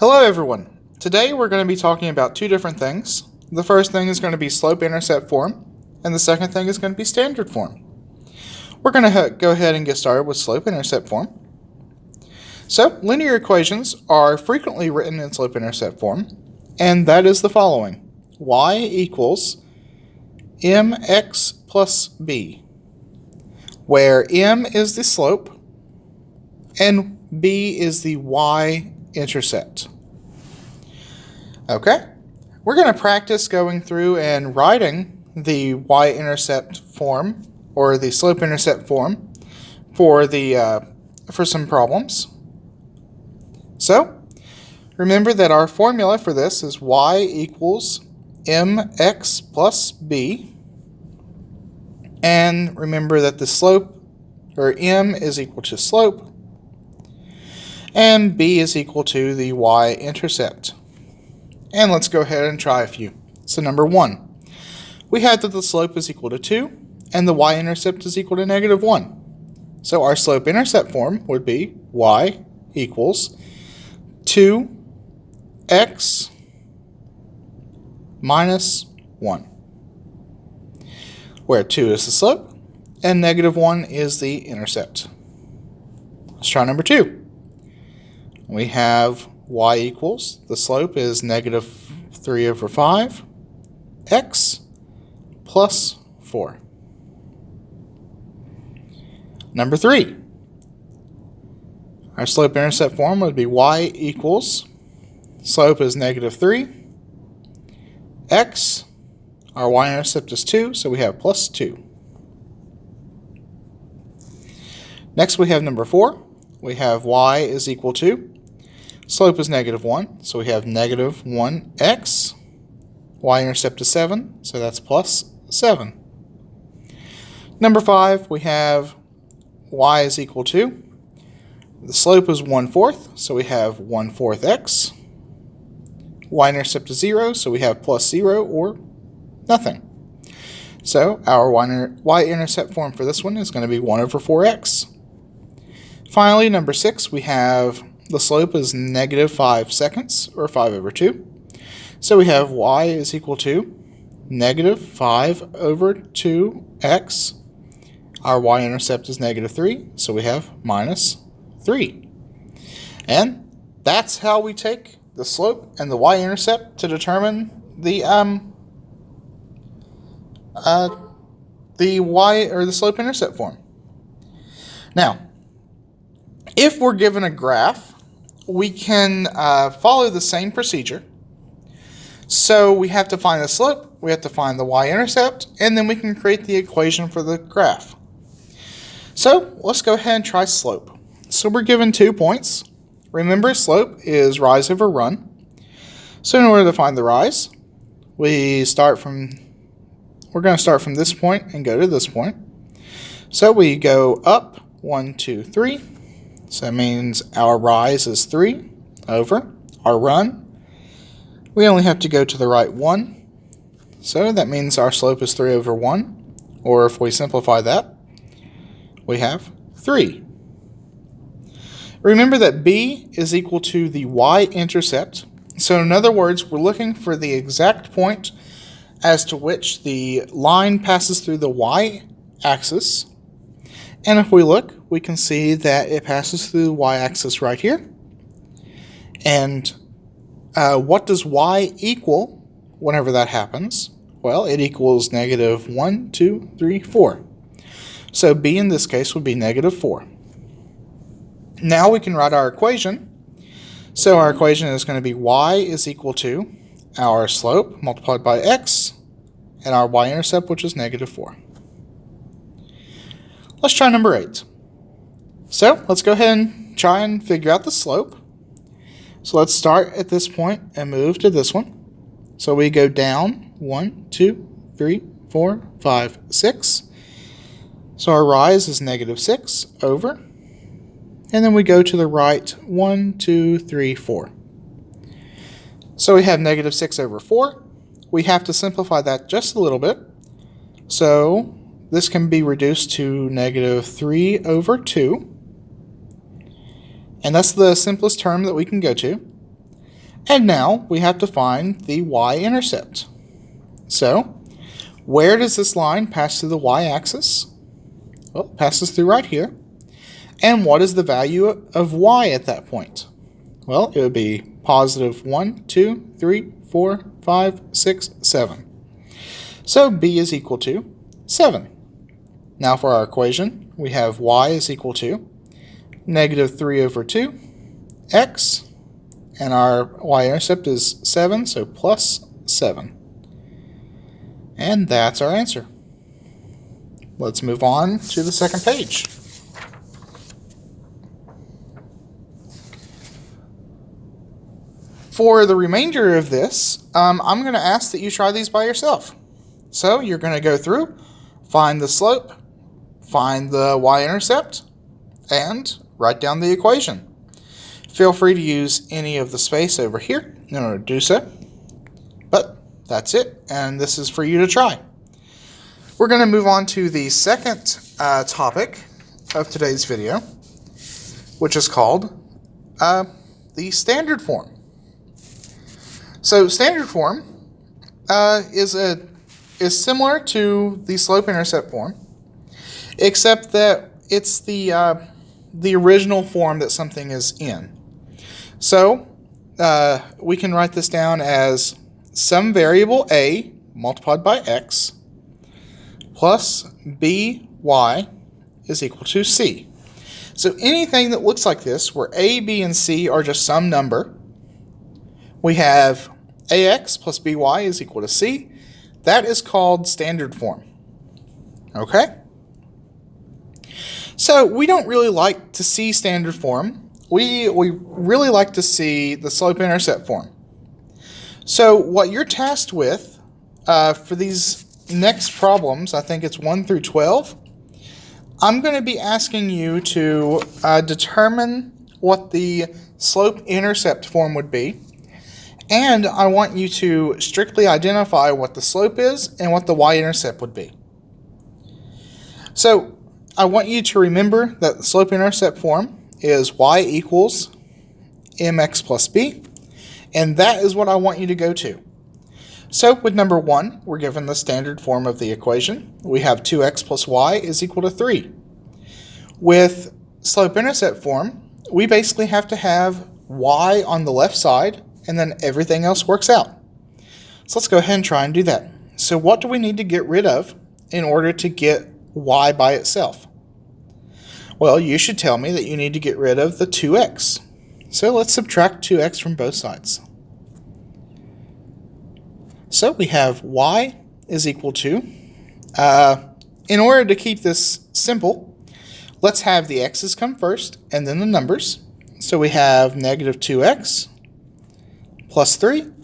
Hello everyone. Today we're going to be talking about two different things. The first thing is going to be slope-intercept form, and the second thing is going to be standard form. We're going to go ahead and get started with slope-intercept form. So, linear equations are frequently written in slope-intercept form, and that is the following. Y equals mx plus b, where m is the slope and b is the y-intercept. Okay, we're going to practice going through and writing the y-intercept form or the slope-intercept form for some problems. So, remember that our formula for this is y equals mx plus b, and remember that the slope, or m, is equal to slope, and b is equal to the y-intercept. And let's go ahead and try a few. So number 1, we had that the slope is equal to 2, and the y-intercept is equal to -1. So our slope-intercept form would be y equals 2x minus 1, where 2 is the slope and -1 is the intercept. Let's try number 2. We have y equals, the slope is -3/5, x plus 4. Number 3. Our slope-intercept form would be y equals, slope is -3, x, our y-intercept is 2, so we have plus 2. Next we have number 4. We have y is equal to, slope is -1, so we have -1x, y-intercept is 7, so that's plus 7. Number 5, we have y is equal to, the slope is 1/4, so we have 1/4 x, y-intercept is 0, so we have plus 0 or nothing. So our y-intercept form for this one is going to be 1/4x. Finally, number 6, we have the slope is -5 seconds, or 5/2. So we have y is equal to -5/2x. Our y-intercept is -3, so we have -3. And that's how we take the slope and the y-intercept to determine the y, or the slope-intercept form. Now, if we're given a graph, we can follow the same procedure. So we have to find the slope, we have to find the y-intercept, and then we can create the equation for the graph. So let's go ahead and try slope. So we're given 2 points. Remember, slope is rise over run. So in order to find the rise, we're going to start from this point and go to this point. So we go up 1, 2, 3. So that means our rise is 3 over our run. We only have to go to the right 1. So that means our slope is 3/1. Or if we simplify that, we have 3. Remember that b is equal to the y-intercept. So in other words, we're looking for the exact point as to which the line passes through the y-axis. And if we look, we can see that it passes through the y-axis right here. And what does y equal whenever that happens? Well, it equals -1, 2, 3, 4. So b in this case would be -4. Now we can write our equation. So our equation is going to be y is equal to our slope multiplied by x and our y-intercept, which is -4. Let's try number 8. So let's go ahead and try and figure out the slope. So let's start at this point and move to this one. So we go down 1, 2, 3, 4, 5, 6. So our rise is -6 over. And then we go to the right 1, 2, 3, 4. So we have -6/4. We have to simplify that just a little bit. So this can be reduced to -3/2. And that's the simplest term that we can go to. And now we have to find the y-intercept. So, where does this line pass through the y-axis? Well, it passes through right here. And what is the value of y at that point? Well, it would be positive 1, 2, 3, 4, 5, 6, 7. So b is equal to 7. Now for our equation, we have y is equal to negative 3 over 2 x, and our y-intercept is 7, so plus 7. And that's our answer. Let's move on to the second page. For the remainder of this, I'm going to ask that you try these by yourself. So you're going to go through, find the slope, find the y-intercept, and write down the equation. Feel free to use any of the space over here in order to do so. But that's it, and this is for you to try. We're going to move on to the second topic of today's video, which is called the standard form. So standard form is similar to the slope-intercept form, except that it's the original form that something is in. So we can write this down as some variable a multiplied by x plus by is equal to c. So anything that looks like this, where a, b, and c are just some number, we have ax plus by is equal to c. That is called standard form. Okay? So we don't really like to see standard form. We really like to see the slope-intercept form. So what you're tasked with for these next problems, I think it's 1 through 12, I'm going to be asking you to determine what the slope-intercept form would be. And I want you to strictly identify what the slope is and what the y-intercept would be. So I want you to remember that the slope-intercept form is y equals mx plus b, and that is what I want you to go to. So with number 1, we're given the standard form of the equation. We have 2x plus y is equal to 3. With slope-intercept form, we basically have to have y on the left side, and then everything else works out. So let's go ahead and try and do that. So what do we need to get rid of in order to get y by itself? Well, you should tell me that you need to get rid of the 2x. So let's subtract 2x from both sides. So we have y is equal to, in order to keep this simple, let's have the x's come first and then the numbers. So we have negative 2x plus 3. And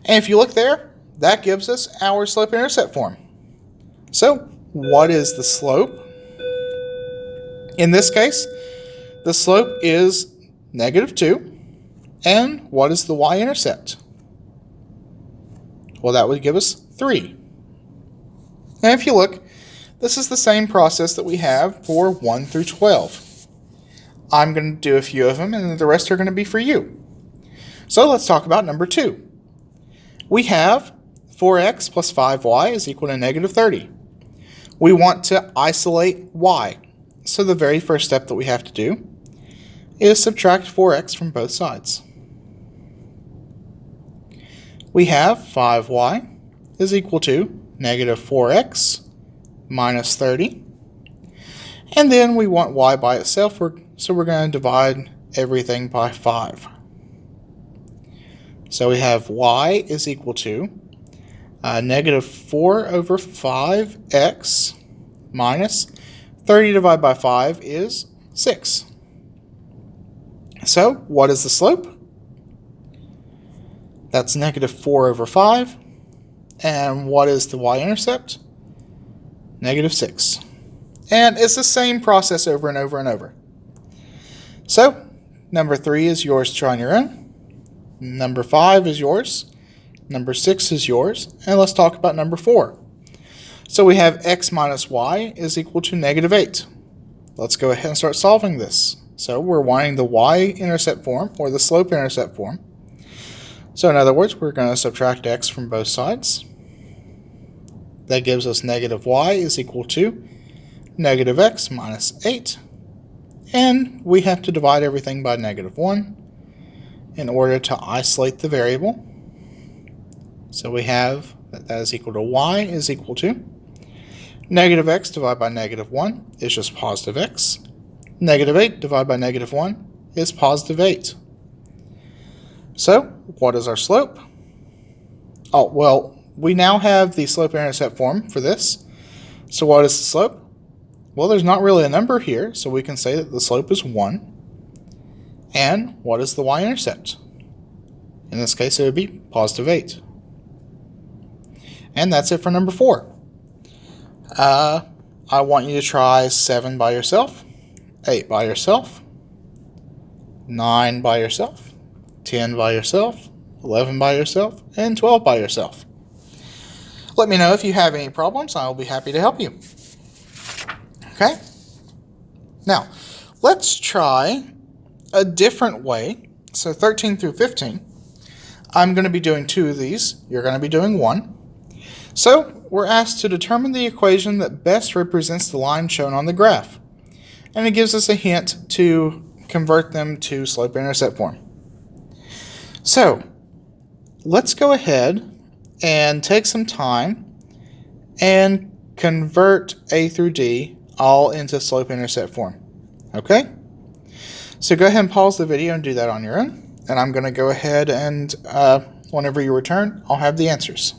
if you look there, that gives us our slope-intercept form. So what is the slope? In this case, the slope is negative 2. And what is the y-intercept? Well, that would give us 3. And if you look, this is the same process that we have for 1 through 12. I'm going to do a few of them, and the rest are going to be for you. So let's talk about number 2. We have 4x plus 5y is equal to negative 30. We want to isolate y. So the very first step that we have to do is subtract 4x from both sides. We have 5y is equal to negative 4x minus 30. And then we want y by itself, so we're going to divide everything by 5. So we have y is equal to negative 4 over 5x minus 30 divided by 5 is 6. So what is the slope? That's negative 4 over 5. And what is the y-intercept? Negative 6. And it's the same process over and over and over. So number 3 is yours to try on your own. Number 5 is yours. Number 6 is yours. And let's talk about number 4. So we have x minus y is equal to negative 8. Let's go ahead and start solving this. So we're wanting the y-intercept form, or the slope-intercept form. So in other words, we're going to subtract x from both sides. That gives us negative y is equal to negative x minus 8. And we have to divide everything by negative 1 in order to isolate the variable. So we have that is equal to y is equal to negative x divided by negative 1 is just positive x. Negative 8 divided by negative 1 is positive 8. So what is our slope? Oh, well, we now have the slope-intercept form for this. So what is the slope? Well, there's not really a number here, so we can say that the slope is 1. And what is the y-intercept? In this case, it would be positive 8. And that's it for number 4. I want you to try 7 by yourself, 8 by yourself, 9 by yourself, 10 by yourself, 11 by yourself, and 12 by yourself. Let me know if you have any problems. I'll be happy to help you. Okay? Now, let's try a different way. So 13 through 15. I'm going to be doing 2 of these. You're going to be doing 1. So we're asked to determine the equation that best represents the line shown on the graph. And it gives us a hint to convert them to slope-intercept form. So let's go ahead and take some time and convert A through D all into slope-intercept form. Okay? So go ahead and pause the video and do that on your own. And I'm going to go ahead and whenever you return, I'll have the answers.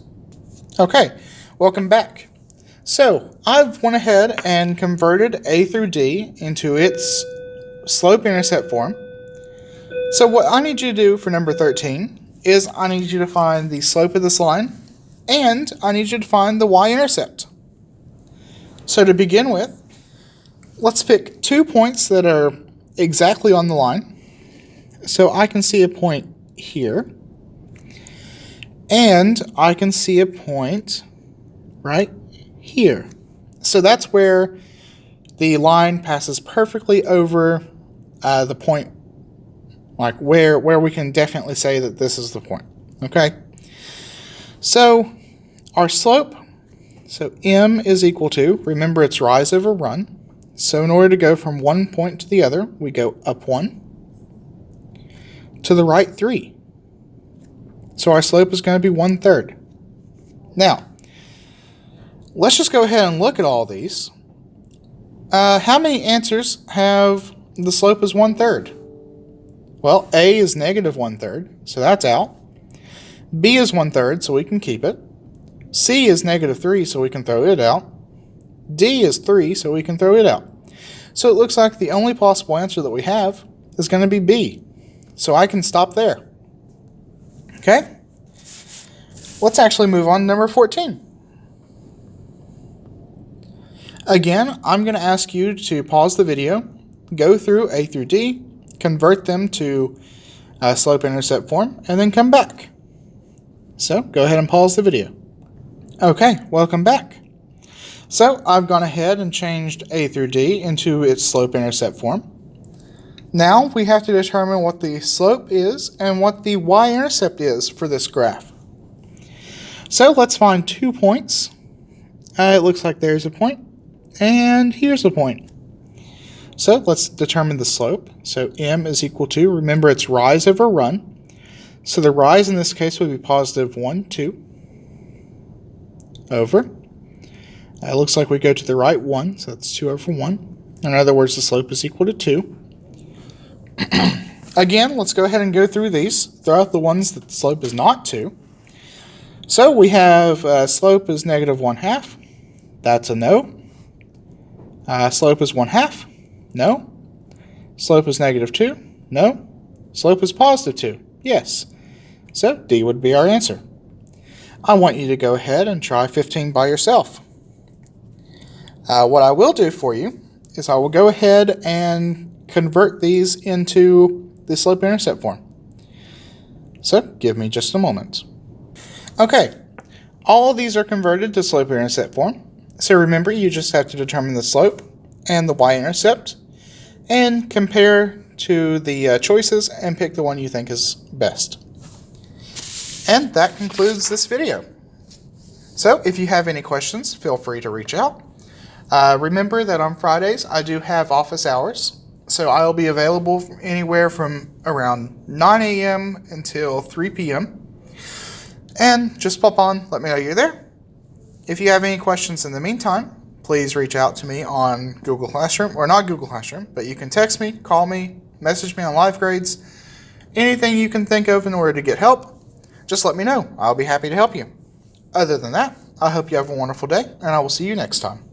Okay, welcome back. So I've went ahead and converted A through D into its slope-intercept form. So what I need you to do for number 13 is I need you to find the slope of this line, and I need you to find the y-intercept. So to begin with, let's pick 2 points that are exactly on the line. So I can see a point here, and I can see a point right here. So that's where the line passes perfectly over the point, like where we can definitely say that this is the point. Okay? So our slope, so m is equal to, remember it's rise over run. So in order to go from one point to the other, we go up 1, to the right 3. So our slope is going to be 1/3. Now, let's just go ahead and look at all these. How many answers have the slope is 1/3? Well, A is negative 1/3, so that's out. B is 1/3, so we can keep it. C is negative 3, so we can throw it out. D is 3, so we can throw it out. So it looks like the only possible answer that we have is going to be B. So I can stop there. Okay? Let's actually move on to number 14. Again, I'm going to ask you to pause the video, go through A through D, convert them to slope-intercept form, and then come back. So go ahead and pause the video. Okay, welcome back. So I've gone ahead and changed A through D into its slope-intercept form. Now we have to determine what the slope is and what the y-intercept is for this graph. So let's find 2 points. It looks like there's a point, and here's a point. So let's determine the slope. So m is equal to, remember it's rise over run. So the rise in this case would be positive 1, 2, over. It looks like we go to the right 1, so that's 2 over 1. In other words, the slope is equal to 2. Again, let's go ahead and go through these. Throw out the ones that the slope is not 2. So we have slope is negative 1/2. That's a no. Slope is 1/2. No. Slope is negative 2. No. Slope is positive 2. Yes. So D would be our answer. I want you to go ahead and try 15 by yourself. What I will do for you is I will go ahead and convert these into the slope-intercept form. So give me just a moment. Okay, all of these are converted to slope-intercept form. So remember, you just have to determine the slope and the y-intercept and compare to the choices and pick the one you think is best. And that concludes this video. So if you have any questions, feel free to reach out. Remember that on Fridays I do have office hours. So I'll be available anywhere from around 9 a.m. until 3 p.m. And just pop on, let me know you're there. If you have any questions in the meantime, please reach out to me on Google Classroom, or not Google Classroom, but you can text me, call me, message me on LiveGrades. Anything you can think of in order to get help, just let me know. I'll be happy to help you. Other than that, I hope you have a wonderful day, and I will see you next time.